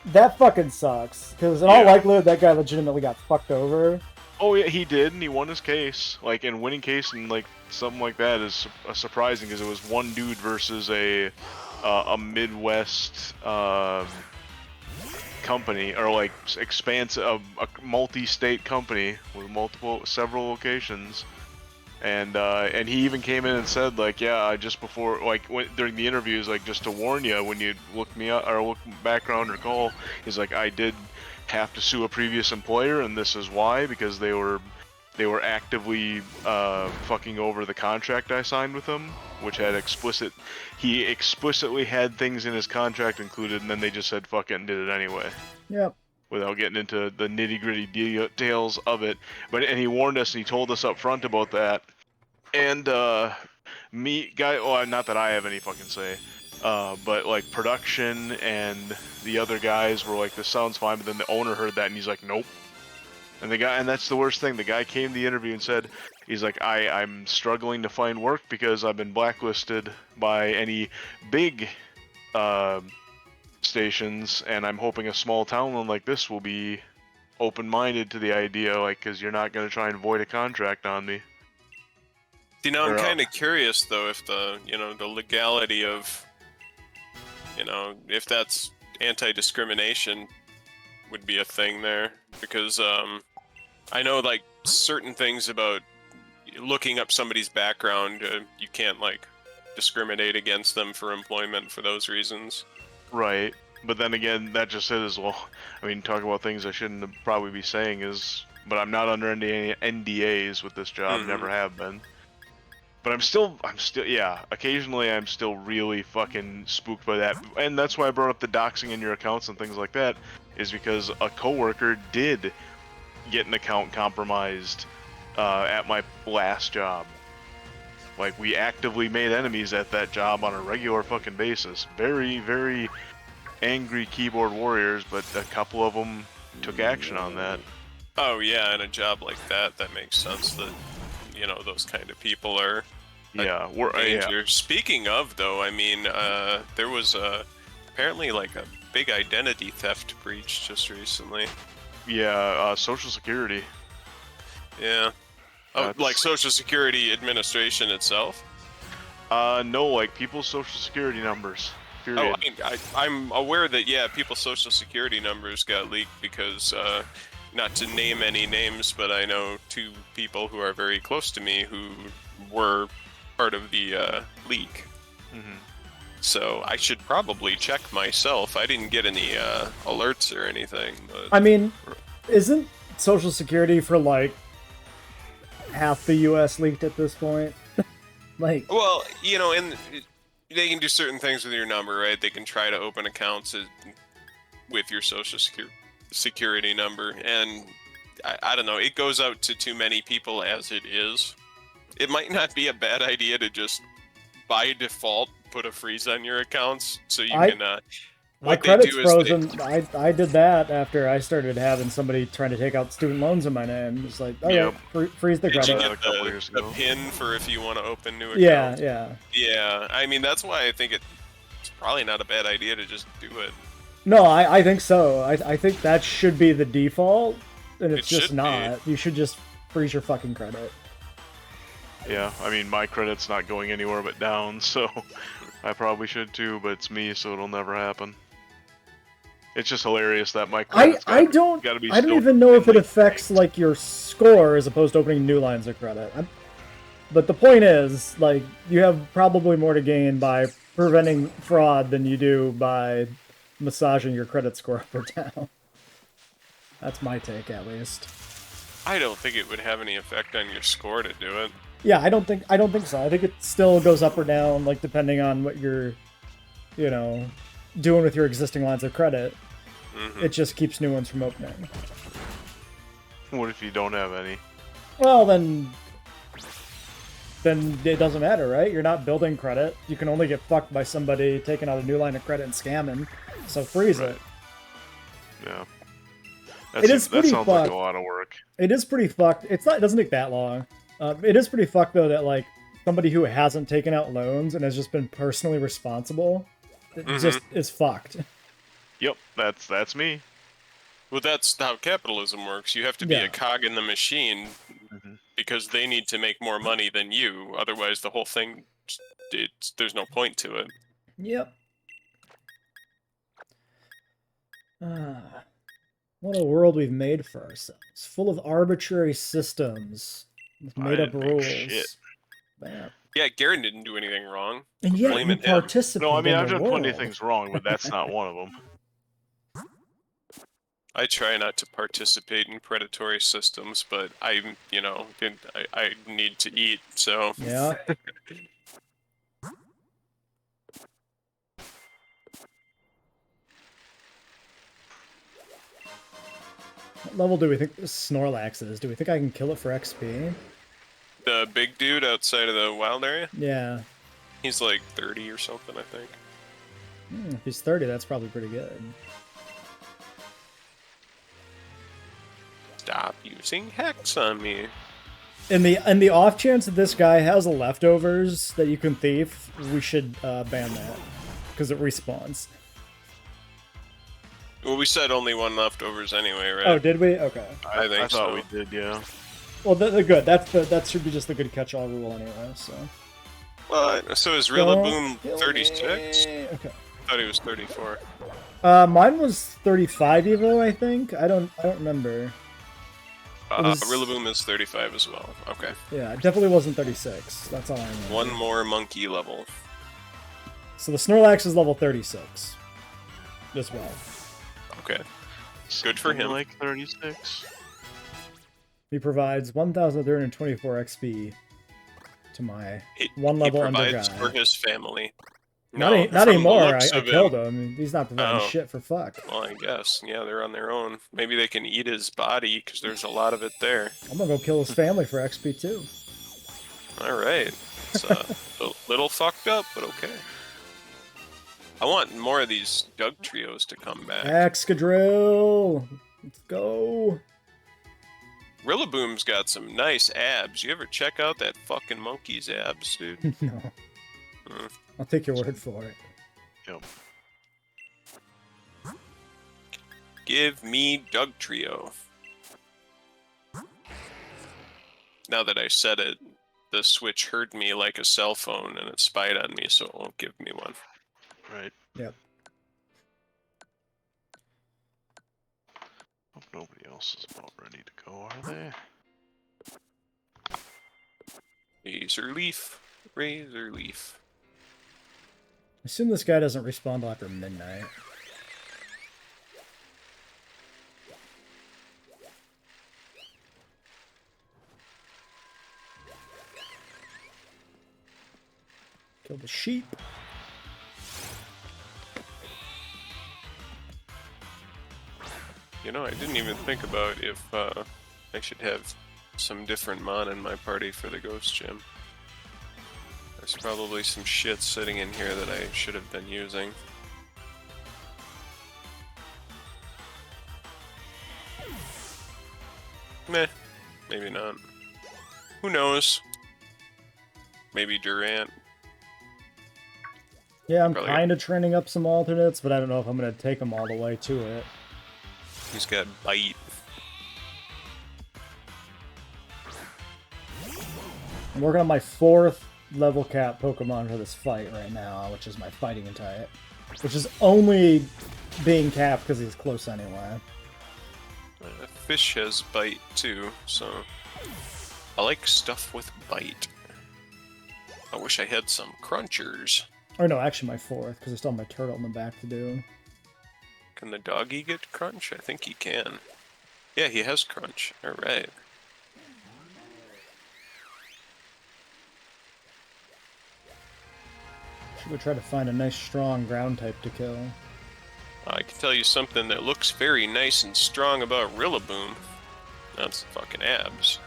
A: That fucking sucks. Because in all likelihood, that guy legitimately got fucked over.
C: Oh yeah, he did, and he won his case. Like, and winning case and like something like that is surprising because it was one dude versus a Midwest company, or like a multi-state company with several locations. And he even came in and said, like, yeah, just before, like, during the interviews, like, just to warn you, when you look me up or look background or call, he's like, I did have to sue a previous employer, and this is why, because they were actively fucking over the contract I signed with them, which had he explicitly had things in his contract included, and then they just said fuck it and did it anyway.
A: Yep.
C: Without getting into the nitty-gritty details of it. And he warned us and he told us up front about that. And not that I have any fucking say, but like production and the other guys were like, this sounds fine, but then the owner heard that and he's like, nope. And that's the worst thing. The guy came to the interview and said, he's like, I'm struggling to find work because I've been blacklisted by any big stations, and I'm hoping a small town one like this will be open-minded to the idea, like, because you're not going to try and void a contract on me.
B: See, now I'm kind of curious, though, if the legality of, if that's anti-discrimination would be a thing there, because I know, like, certain things about looking up somebody's background, you can't, like, discriminate against them for employment for those reasons.
C: Right, but then again, that just it as well. I mean, talk about things I shouldn't probably be saying but I'm not under any NDAs with this job, never have been. But I'm still, yeah, occasionally I'm still really fucking spooked by that. And that's why I brought up the doxing in your accounts and things like that, is because a coworker did get an account compromised at my last job. Like, we actively made enemies at that job on a regular fucking basis. Very, very angry keyboard warriors, but a couple of them took action on that.
B: Oh yeah, in a job like that makes sense that, those kind of people are danger. Speaking of, though, I mean, there was apparently like a big identity theft breach just recently.
C: Yeah, Social Security.
B: Yeah. Oh, like Social Security Administration itself?
C: No, like people's social security numbers.
B: Oh,
C: Period.
B: I'm aware that, yeah, people's social security numbers got leaked because, not to name any names, but I know 2 people who are very close to me who were part of the leak.
C: Mm-hmm.
B: So I should probably check myself. I didn't get any alerts or anything. But...
A: I mean, isn't Social Security for like half the U.S. leaked at this point? Like,
B: well, you know, and they can do certain things with your number, right? They can try to open accounts with your social security number, and I don't know. It goes out to too many people as it is. It might not be a bad idea to just, by default, put a freeze on your accounts so you can.
A: my
B: What they
A: credit's
B: do is
A: frozen. I did that after I started having somebody trying to take out student loans in my name. It's like, all right, freeze the
B: Did you
A: credit.
B: get the PIN for if you want to open new
A: Yeah,
B: accounts? Yeah. I mean, that's why I think it's probably not a bad idea to just do it.
A: No, I think so. I think that should be the default, and it's just not. You should just freeze your fucking credit.
C: Yeah, I mean, my credit's not going anywhere but down, so I probably should too, but it's me, so it'll never happen. It's just hilarious that my credit's
A: I don't even know if it affects like your score as opposed to opening new lines of credit. But the point is, like, you have probably more to gain by preventing fraud than you do by massaging your credit score up or down. That's my take, at least.
B: I don't think it would have any effect on your score to do it.
A: Yeah, I don't think so. I think it still goes up or down, like, depending on what you're, you know, doing with your existing lines of credit. Mm-hmm. It just keeps new ones from opening.
C: What if you don't have any?
A: Well, then it doesn't matter, right? You're not building credit. You can only get fucked by somebody taking out a new line of credit and scamming. So freeze it.
C: Yeah.
A: That sounds
C: fucked. Like a lot of work.
A: It is pretty fucked. It doesn't take that long. It is pretty fucked though that like somebody who hasn't taken out loans and has just been personally responsible, just is fucked.
C: Yep, that's me.
B: Well, that's how capitalism works. You have to be a cog in the machine because they need to make more money than you. Otherwise, the whole thing, there's no point to it.
A: Yep. What a world we've made for ourselves. Full of arbitrary systems with made-up rules. Man.
B: Yeah, Garen didn't do anything wrong.
A: And yet you participate.
C: No, I mean, I've done
A: plenty
C: of things wrong, but that's not one of them.
B: I try not to participate in predatory systems, but I need to eat, so...
A: Yeah. What level do we think Snorlax is? Do we think I can kill it for XP?
B: The big dude outside of the wild area?
A: Yeah.
B: He's like 30 or something, I think.
A: If he's 30, that's probably pretty good.
B: Stop using Hex on me.
A: In the off chance that this guy has leftovers that you can thief, we should ban that. Because it respawns.
B: Well, we said only one leftovers anyway, right?
A: Oh, did we? Okay.
B: I
C: thought we did, yeah.
A: Well, good. That should be just the good catch-all rule anyway. So.
B: Well, so is Rillaboom 36? Okay. I thought he was 34.
A: Mine was 35 Evo, I think. I don't remember.
B: Rillaboom is 35 as well. Okay.
A: Yeah, it definitely wasn't 36. That's all I remember.
B: One more monkey level.
A: So the Snorlax is level 36 as well.
B: Okay. Good for him.
C: Like 36.
A: He provides 1,324 XP to my one level under guy.
B: He provides for his family.
A: Not anymore. I killed him. He's not providing shit for fuck.
B: Well, I guess. Yeah, they're on their own. Maybe they can eat his body because there's a lot of it there.
A: I'm gonna go kill his family for XP too.
B: All right. It's a little fucked up, but okay. I want more of these Doug trios to come back.
A: Excadrill! Let's go!
B: Rillaboom's got some nice abs. You ever check out that fucking monkey's abs, dude?
A: No. I'll take your word for it.
C: Yep.
B: Give me Doug trio. now that I said it, the Switch heard me like a cell phone and it spied on me, so it won't give me one.
C: Right.
A: Yep.
C: Hope nobody else is about ready to go, are they?
B: Razor Leaf. Razor Leaf.
A: I assume this guy doesn't respawn until after midnight. Kill the sheep.
B: You know, I didn't even think about if I should have some different mon in my party for the Ghost Gym. There's probably some shit sitting in here that I should have been using. Meh, maybe not. Who knows? Maybe Durant.
A: Yeah, I'm
B: Probably-
A: kind of training up some alternates, but I don't know if I'm going to take them all the way to it.
B: He's got Bite.
A: I'm working on my 4th level cap Pokemon for this fight right now, which is my fighting type. Which is only being capped because he's close anyway.
B: Fish has Bite too, so I like stuff with Bite. I wish I had some Crunchers.
A: Or no, actually my 4th, because I still have my turtle in the back to do.
B: Can the doggy get Crunch? I think he can. Yeah, he has Crunch. Alright.
A: Should go try to find a nice strong ground type to kill.
B: I can tell you something that looks very nice and strong about Rillaboom. That's fucking abs.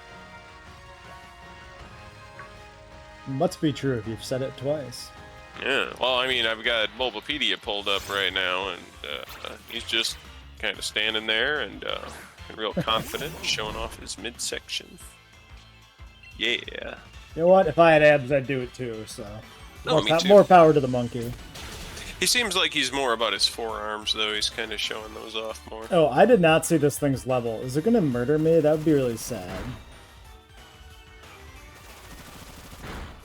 A: Must be true if you've said it twice.
B: Yeah, well, I mean, I've got Bulbapedia pulled up right now, and he's just kind of standing there and real confident, showing off his midsection. Yeah.
A: You know what? If I had abs, I'd do it too, so...
B: No, me too.
A: More power to the monkey.
B: He seems like he's more about his forearms, though. He's kind of showing those off more.
A: Oh, I did not see this thing's level. Is it gonna murder me? That would be really sad.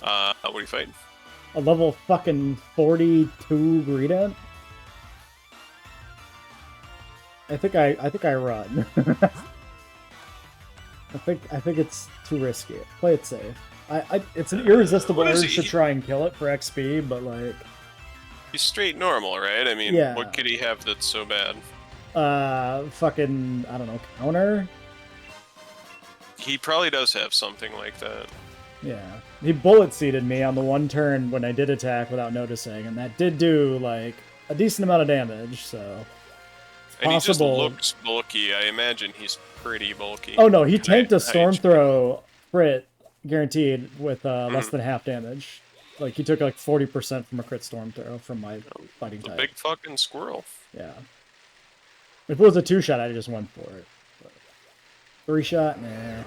B: What are you fighting?
A: A level fucking 42 Greedent? I think I run. I think it's too risky. Play it safe. It's an irresistible
B: What is
A: urge
B: he?
A: to try and kill it for XP, but like...
B: He's straight normal, right? I mean,
A: Yeah.
B: what could he have that's so bad?
A: Fucking, I don't know, counter?
B: He probably does have something like that.
A: Yeah. He bullet seeded me on the one turn when I did attack without noticing, and that did do, like, a decent amount of damage, so...
B: And he just
A: possible-
B: looks bulky. I imagine he's pretty bulky.
A: Oh no, he tanked a storm
B: HP.
A: throw crit, guaranteed, with less than half damage. Like, he took like 40% from a crit storm throw from my fighting
B: The
A: type.
B: big fucking squirrel.
A: Yeah. If it was a 2-shot, I just went for it. But 3-shot? Nah.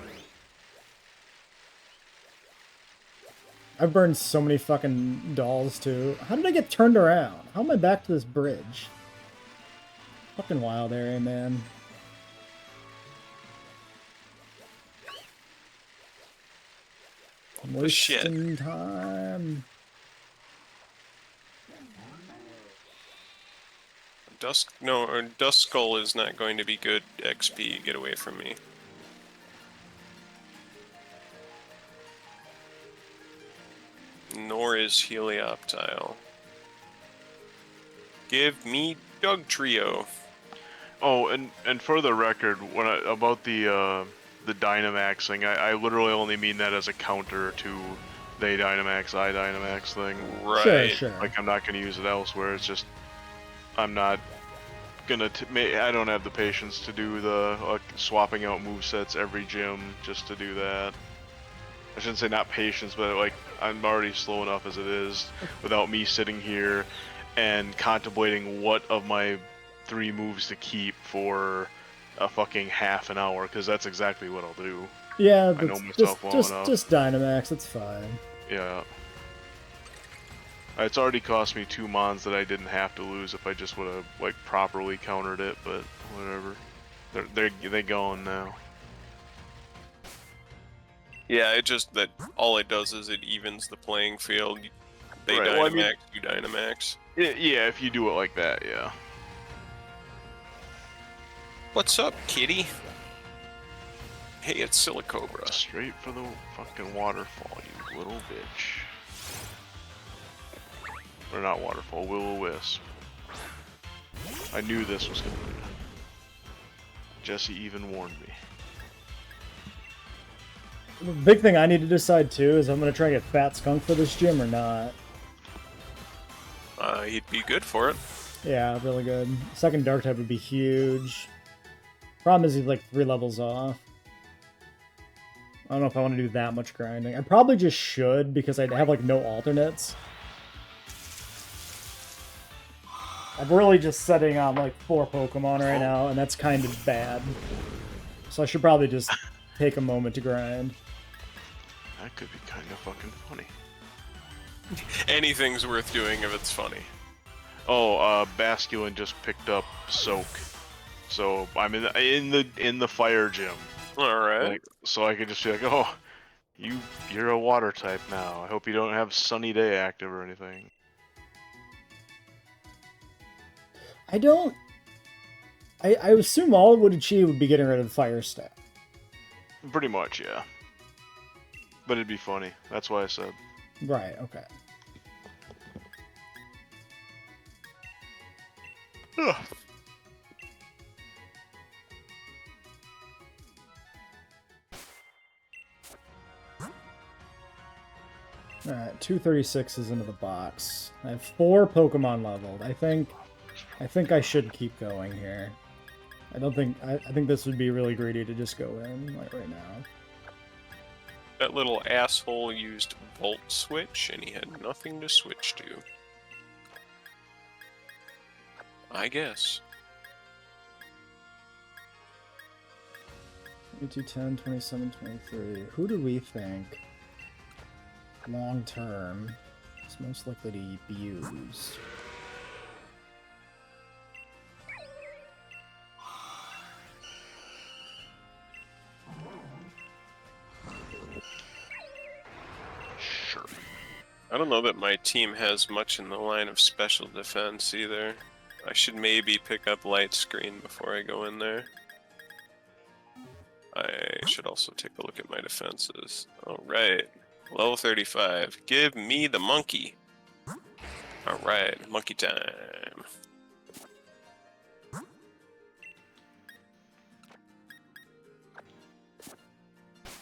A: I've burned so many fucking dolls, too. How did I get turned around? How am I back to this bridge? Fucking wild area, man. I'm
B: The shit.
A: wasting time.
B: Duskull is not going to be good XP. Get away from me. Nor is Helioptile. Give me Dug Trio.
C: Oh, and for the record, about the Dynamaxing, I literally only mean that as a counter to they Dynamax, I Dynamax thing.
B: Right.
A: Sure, sure.
C: Like, I'm not going to use it elsewhere. It's just I'm not gonna. I don't have the patience to do the swapping out movesets every gym just to do that. I shouldn't say not patience, but like I'm already slow enough as it is without me sitting here and contemplating what of my 3 moves to keep for a fucking half an hour, because that's exactly what I'll do.
A: Yeah,
C: I know
A: that's
C: myself well enough.
A: just Dynamax, it's fine.
C: Yeah. It's already cost me 2 mons that I didn't have to lose if I just would have like properly countered it, but whatever. They're gone now.
B: Yeah, it just that all it does is it evens the playing field. They
C: Right, well, I
B: Dynamax,
C: mean-
B: you Dynamax.
C: Yeah, if you do it like that, yeah.
B: What's up, kitty? Hey, it's Silicobra.
C: Straight for the fucking waterfall, you little bitch. Or not waterfall, will-o-wisp. I knew this was gonna be. Jesse even warned me.
A: The big thing I need to decide too is I'm gonna try and get Fat Skunk for this gym or not.
B: He'd be good for it.
A: Yeah, really good. Second Dark type would be huge. Problem is he's like 3 levels off. I don't know if I want to do that much grinding. I probably just should because I have like no alternates. I'm really just setting on like 4 Pokemon right now, and that's kind of bad. So I should probably just take a moment to grind.
C: That could be kind of fucking funny.
B: Anything's worth doing if it's funny.
C: Oh, Basculin just picked up Soak, so I'm in the fire gym.
B: All right.
C: Like, so I could just be like, oh, you're a water type now. I hope you don't have Sunny Day active or anything.
A: I don't... I assume all it would achieve would be getting rid of the fire stat.
C: Pretty much, yeah. But it'd be funny. That's why I said.
A: Right, okay.
C: Ugh.
A: Alright, 236 is into the box. I have 4 Pokemon leveled. I think I should keep going here. I think this would be really greedy to just go in right now.
B: That little asshole used Volt Switch, and he had nothing to switch to. I guess.
A: 22, 10, 27, 23. Who do we think long term is most likely to be used?
C: Sure.
B: I don't know that my team has much in the line of special defense either. I should maybe pick up Light Screen before I go in there. I should also take a look at my defenses. Alright, level 35. Give me the monkey. Alright, monkey time.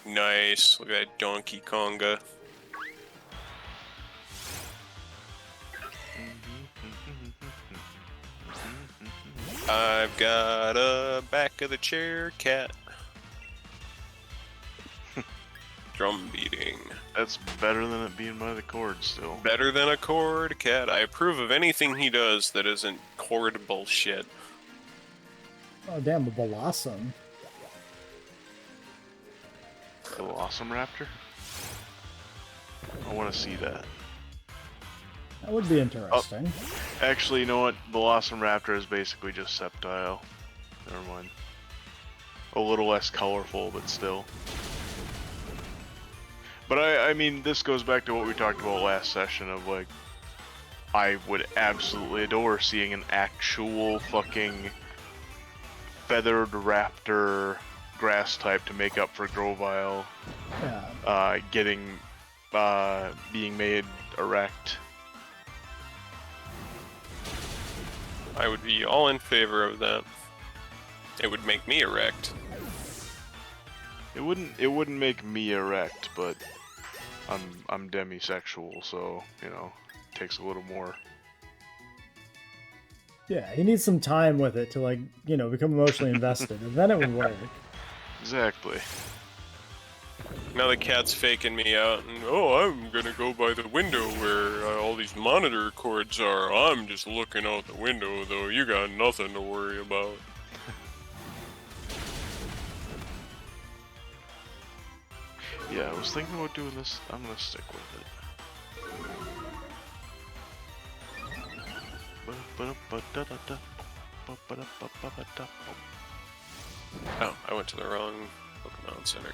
B: Nice, look at that Donkey Konga. I've got a back of the chair cat. Drum beating.
C: That's better than it being by the cord still.
B: Better than a cord cat. I approve of anything he does that isn't cord bullshit.
A: Oh damn, a Blossom.
C: The Blossom Raptor? I want to see that.
A: That would be interesting.
C: Actually, you know what? Blossom Raptor is basically just Sceptile. Never mind. A little less colorful, but still. But I mean, this goes back to what we talked about last session of like, I would absolutely adore seeing an actual fucking feathered raptor grass type to make up for Grovyle.
A: Yeah.
C: Being made erect.
B: I would be all in favor of that. It would make me erect.
C: It wouldn't make me erect, but I'm demisexual, so you know, it takes a little more.
A: Yeah, he needs some time with it to like, you know, become emotionally invested, and then it would work.
C: Exactly.
B: Now the cat's faking me out, and oh, I'm gonna go by the window where all these monitor cords are. I'm just looking out the window, though. You got nothing to worry about.
C: Yeah, I was thinking about doing this. I'm gonna stick with it.
B: Oh, I went to the wrong Pokemon Center.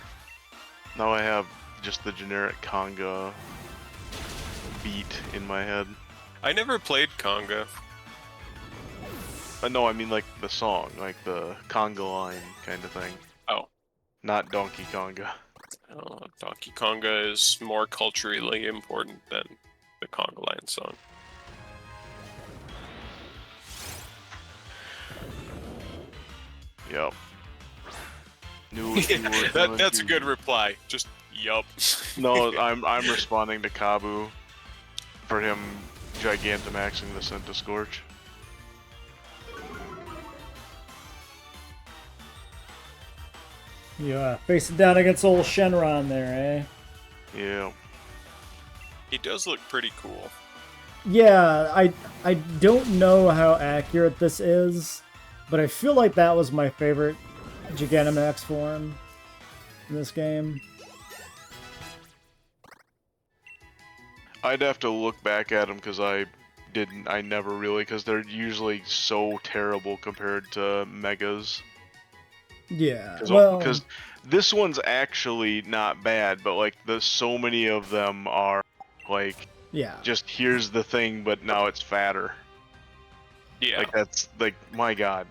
C: Now I have just the generic conga beat in my head.
B: I never played conga.
C: No, I mean like the song, like the conga line kind of thing.
B: Oh.
C: Not Donkey Konga.
B: Donkey Konga is more culturally important than the conga line song.
C: Yep.
B: That's a good reply. Just yup.
C: No, I'm responding to Kabu for him Gigantamaxing the Centiscorch.
A: Yeah, facing down against old Shenron there, eh?
C: Yeah.
B: He does look pretty cool.
A: Yeah, I don't know how accurate this is, but I feel like that was my favorite Gigantamax form in this game.
C: I'd have to look back at them because I never really, because they're usually so terrible compared to Megas.
A: Yeah,
C: because this one's actually not bad, but like so many of them are like,
A: yeah,
C: just here's the thing, but now it's fatter.
B: Yeah.
C: Like that's like, my god.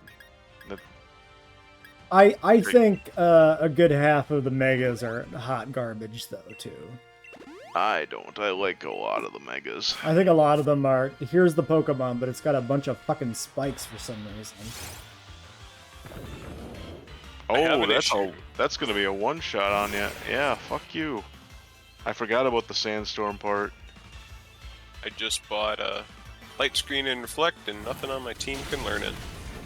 A: I think a good half of the Megas are hot garbage though too.
C: I don't. I like a lot of the Megas.
A: I think a lot of them are, here's the Pokemon, but it's got a bunch of fucking spikes for some reason.
C: Oh, that's gonna be a one-shot on you. Yeah, fuck you. I forgot about the Sandstorm part.
B: I just bought a light screen and reflect, and nothing on my team can learn it.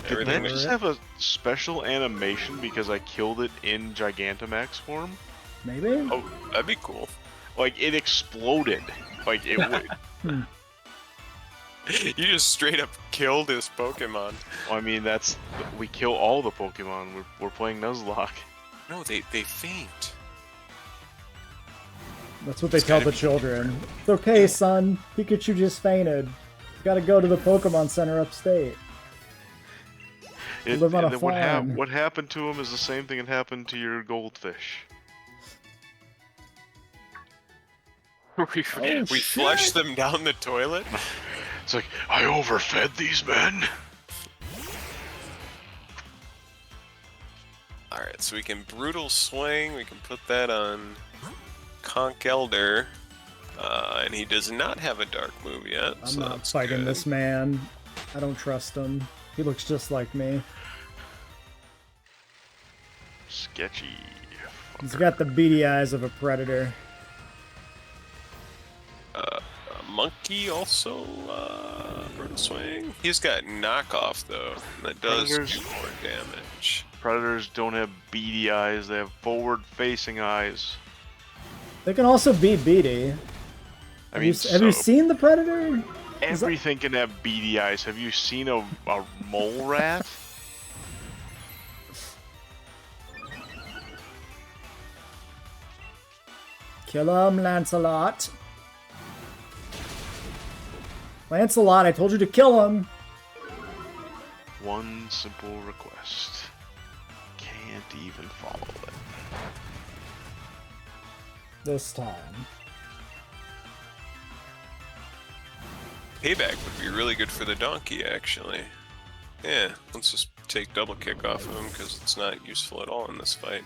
C: Did that just have a special animation because I killed it in Gigantamax form?
A: Maybe?
B: Oh, that'd be cool.
C: Like, it exploded. Like, it would...
B: You just straight up killed his Pokemon.
C: I mean, we kill all the Pokemon. We're playing Nuzlocke.
B: No, they faint.
A: That's what they tell the children. It's okay, son. Pikachu just fainted. Gotta go to the Pokemon Center upstate. Live on a farm.
C: What happened to him is the same thing that happened to your goldfish.
B: we flushed them down the toilet?
C: It's like, I overfed these men.
B: Alright, so we can Brutal Swing, we can put that on Conk Elder, and he does not have a dark move yet.
A: I'm not fighting this man. I don't trust him. He looks just like me.
C: Sketchy. Fucker.
A: He's got the beady eyes of a predator.
B: Monkey also, Brutal Swing. He's got knockoff though, and that does do more damage.
C: Predators don't have beady eyes, they have forward-facing eyes.
A: They can also be beady. Have you seen the Predator?
C: Everything can have beady eyes. Have you seen a mole rat?
A: Kill him, Lancelot. Lancelot, I told you to kill him.
C: One simple request. Can't even follow it.
A: This time.
B: Payback would be really good for the donkey, actually. Yeah, let's just take double kick off of him because it's not useful at all in this fight.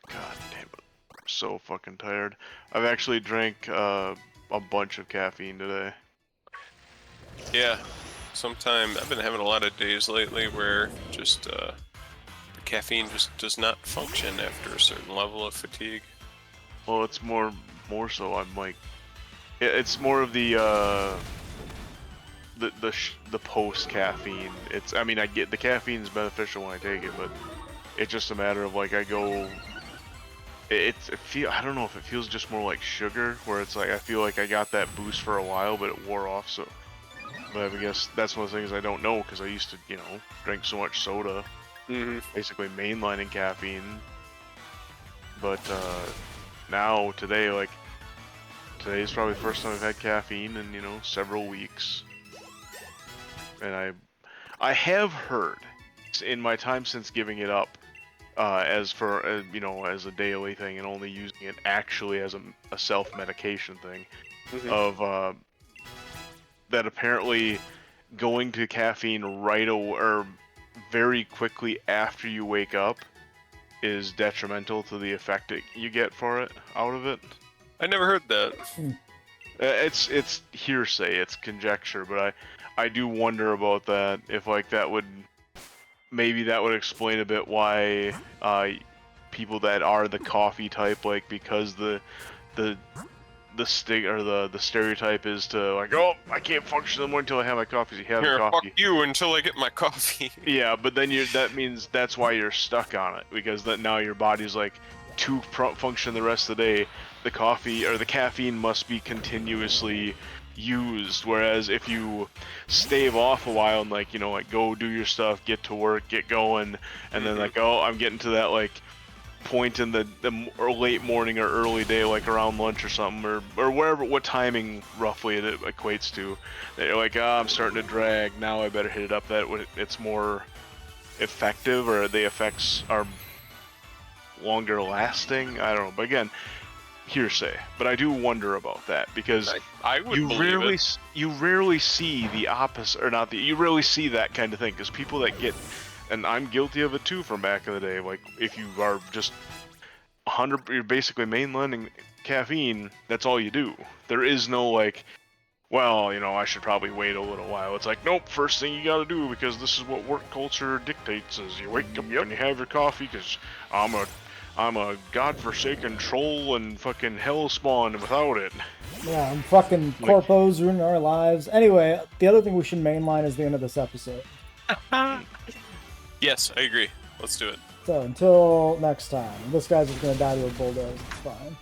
C: God damn it. I'm so fucking tired. I've actually drank a bunch of caffeine today.
B: Yeah, I've been having a lot of days lately where just the caffeine just does not function after a certain level of fatigue.
C: Well, it's more so I'm like, it's more of the post caffeine. I mean, I get the caffeine's beneficial when I take it, but it's just a matter of like I don't know if it feels just more like sugar, where it's like I feel like I got that boost for a while, but it wore off. So, but I guess that's one of the things I don't know because I used to, drink so much soda, basically mainlining caffeine. But now today's probably the first time I've had caffeine in several weeks, and I have heard in my time since giving it up as for you know, as a daily thing, and only using it actually as a self-medication thing. Of that apparently going to caffeine right away or very quickly after you wake up is detrimental to the effect you get for it out of it.
B: I never heard that.
C: It's hearsay, it's conjecture, but I do wonder about that. If like that would maybe that would explain a bit why people that are the coffee type, like because the stig or the stereotype is to like, oh, I can't function in the morning until I have my coffee. So you have
B: Here,
C: coffee.
B: fuck you until I get my coffee.
C: Yeah, but then that means that's why you're stuck on it, because that now your body's like, to function the rest of the day, the coffee or the caffeine must be continuously used. Whereas if you stave off a while and like, you know, like go do your stuff, get to work, get going, and then like, oh, I'm getting to that like point in the late morning or early day, like around lunch or something, or wherever, what timing roughly it equates to, that you're like, I'm starting to drag, now I better hit it up, that it's more effective, or the effects are longer lasting. I don't know, but again, hearsay. But I do wonder about that, because
B: I would believe it.
C: you rarely see the opposite, or not the, you rarely see that kind of thing, because people that get, and I'm guilty of it too from back in the day, like if you are just 100, you're basically mainlining caffeine, that's all you do. There is no like, well, you know, I should probably wait a little while. It's like, nope, first thing you gotta do, because this is what work culture dictates, is you wake up and you have your coffee, because I'm a godforsaken troll and fucking hell spawn without it.
A: Yeah, I'm fucking corpos ruining our lives. Anyway, the other thing we should mainline is the end of this episode.
B: Yes, I agree. Let's do it.
A: So until next time, this guy's just gonna die to a bulldozer. It's fine.